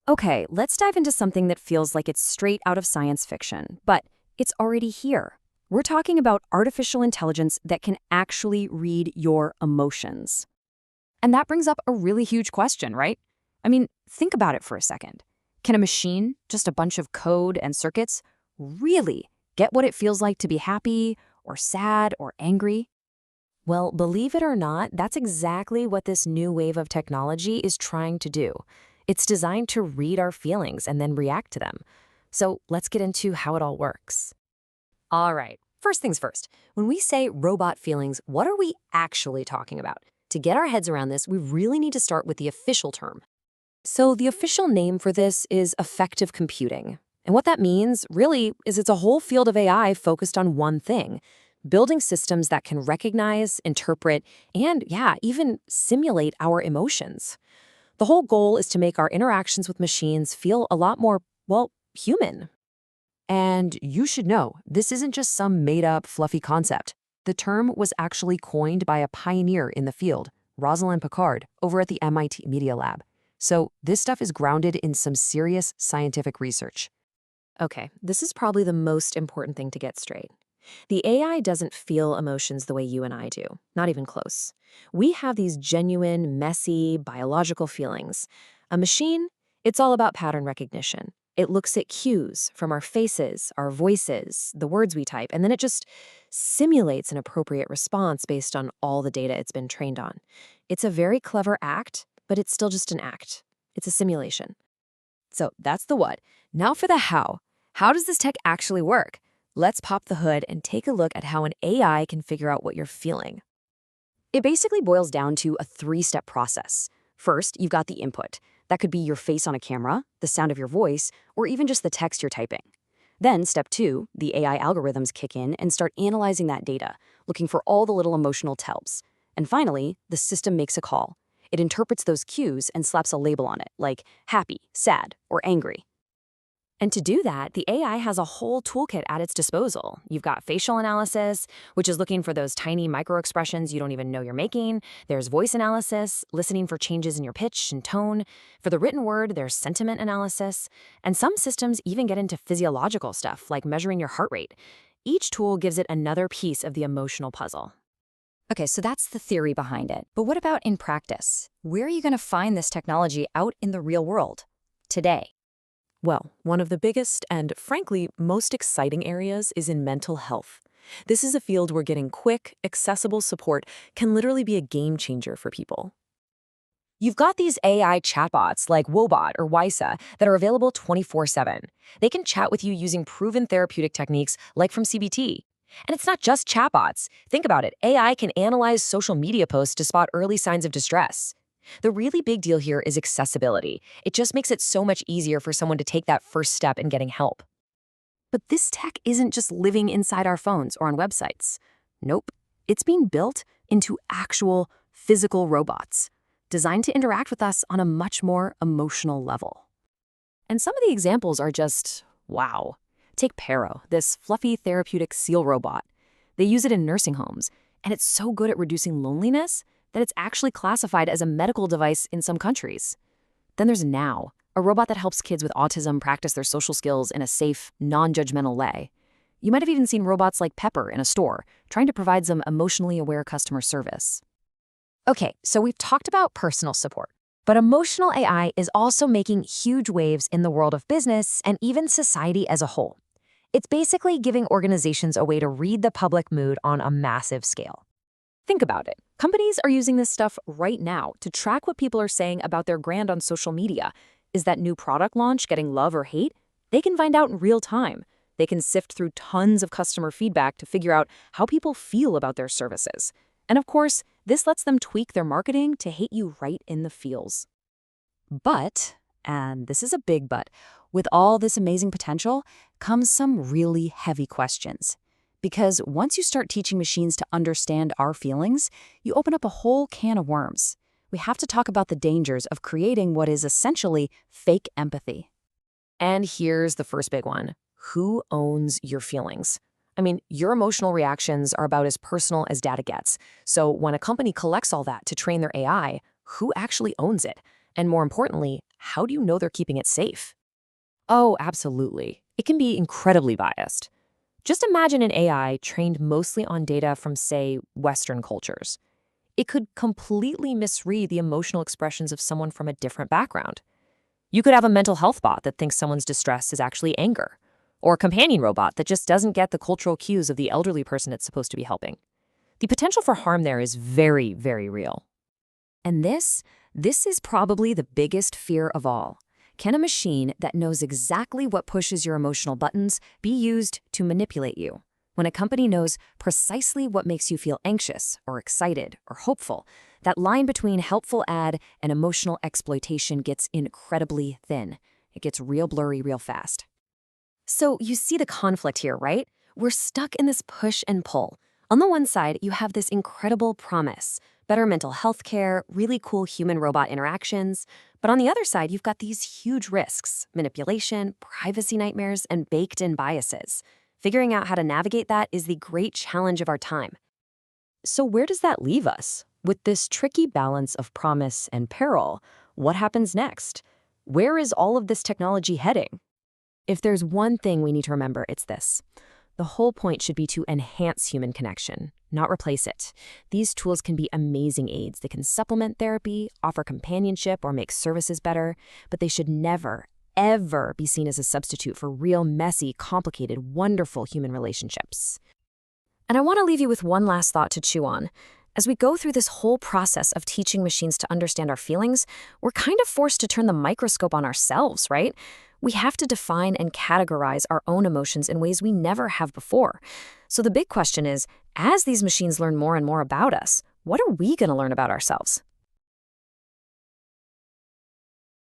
Okay, let's dive into something that feels like it's straight out of science fiction, but it's already here. We're talking about artificial intelligence that can actually read your emotions. And that brings up a really huge question, right? I mean, think about it for a second. Can a machine, just a bunch of code and circuits, really get what it feels like to be happy or sad or angry? Well, believe it or not, that's exactly what this new wave of technology is trying to do. It's designed to read our feelings and then react to them. So let's get into how it all works. All right, first things first. When we say robot feelings, what are we actually talking about? To get our heads around this, we really need to start with the official term. So the official name for this is affective computing. And what that means, really, is it's a whole field of AI focused on one thing, building systems that can recognize, interpret, and, yeah, even simulate our emotions. The whole goal is to make our interactions with machines feel a lot more, well, human. And you should know, this isn't just some made-up, fluffy concept. The term was actually coined by a pioneer in the field, Rosalind Picard, over at the MIT Media Lab. So this stuff is grounded in some serious scientific research. Okay, this is probably the most important thing to get straight. The AI doesn't feel emotions the way you and I do, not even close. We have these genuine, messy, biological feelings. A machine, it's all about pattern recognition. It looks at cues from our faces, our voices, the words we type, and then it just simulates an appropriate response based on all the data it's been trained on. It's a very clever act, but it's still just an act. It's a simulation. So that's the what. Now for the how. How does this tech actually work? Let's pop the hood and take a look at how an AI can figure out what you're feeling. It basically boils down to a three-step process. First, you've got the input. That could be your face on a camera, the sound of your voice, or even just the text you're typing. Then, step two, the AI algorithms kick in and start analyzing that data, looking for all the little emotional tells. And finally, the system makes a call. It interprets those cues and slaps a label on it, like happy, sad, or angry. And to do that, the AI has a whole toolkit at its disposal. You've got facial analysis, which is looking for those tiny microexpressions you don't even know you're making. There's voice analysis, listening for changes in your pitch and tone. For the written word, there's sentiment analysis. And some systems even get into physiological stuff, like measuring your heart rate. Each tool gives it another piece of the emotional puzzle. Okay, so that's the theory behind it. But what about in practice? Where are you going to find this technology out in the real world today? Well, one of the biggest and, frankly, most exciting areas is in mental health. This is a field where getting quick, accessible support can literally be a game changer for people. You've got these AI chatbots like Wobot or Wysa that are available 24/7. They can chat with you using proven therapeutic techniques like from CBT. And it's not just chatbots. Think about it. AI can analyze social media posts to spot early signs of distress. The really big deal here is accessibility. It just makes it so much easier for someone to take that first step in getting help. But this tech isn't just living inside our phones or on websites. Nope. It's being built into actual physical robots, designed to interact with us on a much more emotional level. And some of the examples are just, wow. Take Paro, this fluffy therapeutic seal robot. They use it in nursing homes, and it's so good at reducing loneliness that it's actually classified as a medical device in some countries. Then there's Now, a robot that helps kids with autism practice their social skills in a safe, non-judgmental way. You might have even seen robots like Pepper in a store, trying to provide some emotionally aware customer service. Okay, so we've talked about personal support, but emotional AI is also making huge waves in the world of business and even society as a whole. It's basically giving organizations a way to read the public mood on a massive scale. Think about it. Companies are using this stuff right now to track what people are saying about their brand on social media. Is that new product launch getting love or hate? They can find out in real time. They can sift through tons of customer feedback to figure out how people feel about their services. And of course, this lets them tweak their marketing to hit you right in the feels. But, and this is a big but, with all this amazing potential comes some really heavy questions. Because once you start teaching machines to understand our feelings, you open up a whole can of worms. We have to talk about the dangers of creating what is essentially fake empathy. And here's the first big one. Who owns your feelings? I mean, your emotional reactions are about as personal as data gets. So when a company collects all that to train their AI, who actually owns it? And more importantly, how do you know they're keeping it safe? Oh, absolutely. It can be incredibly biased. Just imagine an AI trained mostly on data from, say, Western cultures. It could completely misread the emotional expressions of someone from a different background. You could have a mental health bot that thinks someone's distress is actually anger, or a companion robot that just doesn't get the cultural cues of the elderly person it's supposed to be helping. The potential for harm there is very, very real. And this is probably the biggest fear of all. Can a machine that knows exactly what pushes your emotional buttons be used to manipulate you? When a company knows precisely what makes you feel anxious or excited or hopeful, that line between helpful ad and emotional exploitation gets incredibly thin. It gets real blurry real fast. So you see the conflict here, right? We're stuck in this push and pull. On the one side, you have this incredible promise, better mental health care, really cool human-robot interactions. But on the other side, you've got these huge risks, manipulation, privacy nightmares, and baked-in biases. Figuring out how to navigate that is the great challenge of our time. So where does that leave us? With this tricky balance of promise and peril, what happens next? Where is all of this technology heading? If there's one thing we need to remember, it's this. The whole point should be to enhance human connection, not replace it. These tools can be amazing aids. They can supplement therapy, offer companionship, or make services better, but they should never, ever be seen as a substitute for real, messy, complicated, wonderful human relationships. And I want to leave you with one last thought to chew on. As we go through this whole process of teaching machines to understand our feelings, we're kind of forced to turn the microscope on ourselves, right? We have to define and categorize our own emotions in ways we never have before. So the big question is, as these machines learn more and more about us, what are we going to learn about ourselves?